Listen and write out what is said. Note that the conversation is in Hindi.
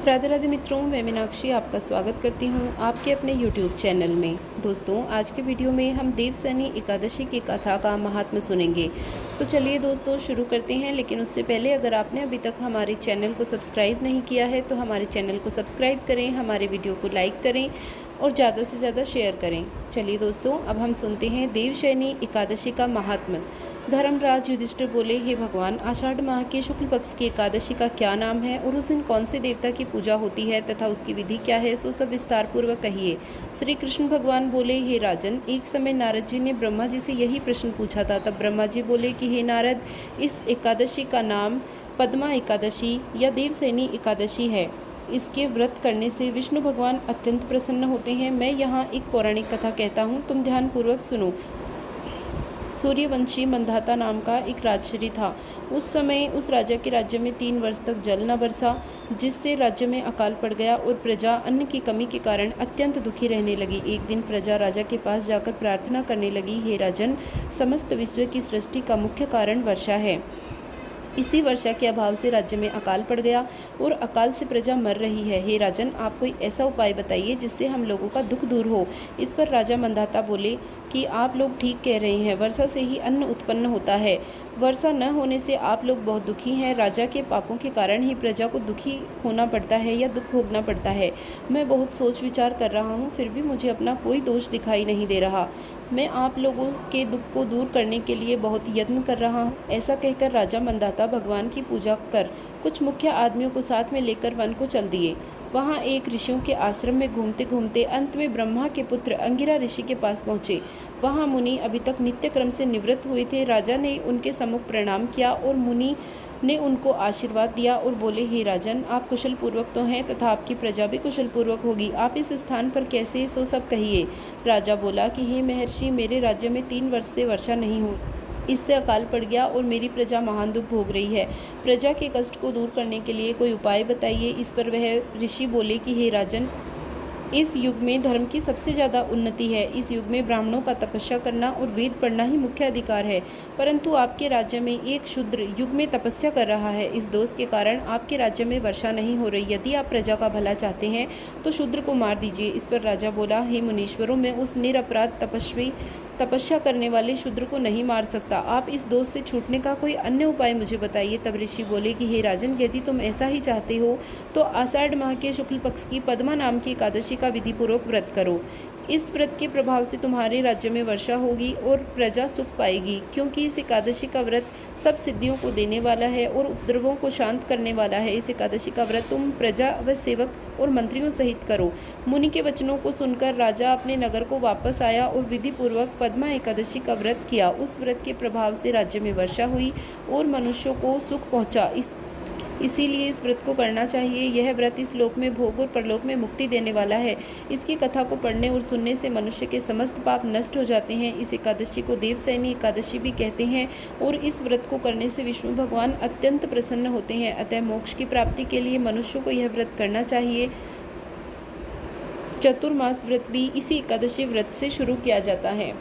राधे राधे मित्रों, मैं मीनाक्षी आपका स्वागत करती हूँ आपके अपने YouTube चैनल में। दोस्तों, आज के वीडियो में हम देवशयनी एकादशी की कथा का महात्म्य सुनेंगे। तो चलिए दोस्तों शुरू करते हैं। लेकिन उससे पहले अगर आपने अभी तक हमारे चैनल को सब्सक्राइब नहीं किया है तो हमारे चैनल को सब्सक्राइब करें, हमारे वीडियो को लाइक करें और ज़्यादा से ज़्यादा शेयर करें। चलिए दोस्तों, अब हम सुनते हैं देवशयनी एकादशी का महात्म्य। धर्मराज युधिष्ठिर बोले, हे भगवान, आषाढ़ माह के शुक्ल पक्ष की एकादशी का क्या नाम है और उस दिन कौन से देवता की पूजा होती है तथा उसकी विधि क्या है, सो सब विस्तार पूर्वक कहिए। श्री कृष्ण भगवान बोले, हे राजन, एक समय नारद जी ने ब्रह्मा जी से यही प्रश्न पूछा था। तब ब्रह्मा जी बोले कि हे नारद, इस एकादशी का नाम पद्मा एकादशी या देवशयनी एकादशी है। इसके व्रत करने से विष्णु भगवान अत्यंत प्रसन्न होते हैं। मैं यहाँ एक पौराणिक कथा कहता हूँ, तुम ध्यानपूर्वक सुनो। सूर्यवंशी मंधाता नाम का एक राजश्री था। उस समय उस राजा के राज्य में 3 वर्ष तक जल न बरसा, जिससे राज्य में अकाल पड़ गया और प्रजा अन्न की कमी के कारण अत्यंत दुखी रहने लगी। एक दिन प्रजा राजा के पास जाकर प्रार्थना करने लगी, हे राजन, समस्त विश्व की सृष्टि का मुख्य कारण वर्षा है। इसी वर्षा के अभाव से राज्य में अकाल पड़ गया और अकाल से प्रजा मर रही है। हे राजन, आप कोई ऐसा उपाय बताइए जिससे हम लोगों का दुख दूर हो। इस पर राजा मंधाता बोले कि आप लोग ठीक कह रहे हैं, वर्षा से ही अन्न उत्पन्न होता है। वर्षा न होने से आप लोग बहुत दुखी हैं। राजा के पापों के कारण ही प्रजा को दुखी होना पड़ता है या दुख भोगना पड़ता है। मैं बहुत सोच विचार कर रहा हूँ, फिर भी मुझे अपना कोई दोष दिखाई नहीं दे रहा। मैं आप लोगों के दुख को दूर करने के लिए बहुत यत्न कर रहा हूँ। ऐसा कहकर राजा मंधाता भगवान की पूजा कर कुछ मुख्य आदमियों को साथ में लेकर वन को चल दिए। वहाँ एक ऋषियों के आश्रम में घूमते घूमते अंत में ब्रह्मा के पुत्र अंगिरा ऋषि के पास पहुँचे। वहाँ मुनि अभी तक नित्य क्रम से निवृत्त हुए थे। राजा ने उनके सम्मुख प्रणाम किया और मुनि ने उनको आशीर्वाद दिया और बोले, हे राजन, आप कुशल पूर्वक तो हैं तथा आपकी प्रजा भी कुशल पूर्वक होगी। आप इस स्थान पर कैसे, सो सब कहिए। राजा बोला कि हे महर्षि, मेरे राज्य में 3 वर्ष से वर्षा नहीं हुई, इससे अकाल पड़ गया और मेरी प्रजा महान दुख भोग रही है। प्रजा के कष्ट को दूर करने के लिए कोई उपाय बताइए। इस पर वह ऋषि बोले कि हे राजन, इस युग में धर्म की सबसे ज़्यादा उन्नति है। इस युग में ब्राह्मणों का तपस्या करना और वेद पढ़ना ही मुख्य अधिकार है। परंतु आपके राज्य में एक शूद्र युग में तपस्या कर रहा है। इस दोष के कारण आपके राज्य में वर्षा नहीं हो रही। यदि आप प्रजा का भला चाहते हैं तो शूद्र को मार दीजिए। इस पर राजा बोला, हे मुनीश्वरों, मैं उस निरपराध तपस्या करने वाले शूद्र को नहीं मार सकता। आप इस दोष से छूटने का कोई अन्य उपाय मुझे बताइए। तब ऋषि बोले कि हे राजन, यदि तुम ऐसा ही चाहते हो तो आषाढ़ माह के शुक्ल पक्ष की पद्मा नाम की एकादशी का विधिपूर्वक व्रत करो। इस व्रत के प्रभाव से तुम्हारे राज्य में वर्षा होगी और प्रजा सुख पाएगी, क्योंकि इस एकादशी का व्रत सब सिद्धियों को देने वाला है और उपद्रवों को शांत करने वाला है। इस एकादशी का व्रत तुम प्रजा व सेवक और मंत्रियों सहित करो। मुनि के वचनों को सुनकर राजा अपने नगर को वापस आया और विधि पूर्वक पद्मा एकादशी का व्रत किया। उस व्रत के प्रभाव से राज्य में वर्षा हुई और मनुष्यों को सुख पहुँचा। इसीलिए इस व्रत को करना चाहिए। यह व्रत इस लोक में भोग और परलोक में मुक्ति देने वाला है। इसकी कथा को पढ़ने और सुनने से मनुष्य के समस्त पाप नष्ट हो जाते हैं। इस एकादशी को देवशयनी एकादशी भी कहते हैं और इस व्रत को करने से विष्णु भगवान अत्यंत प्रसन्न होते हैं। अतः मोक्ष की प्राप्ति के लिए मनुष्य को यह व्रत करना चाहिए। चतुर्मास व्रत भी इसी एकादशी व्रत से शुरू किया जाता है।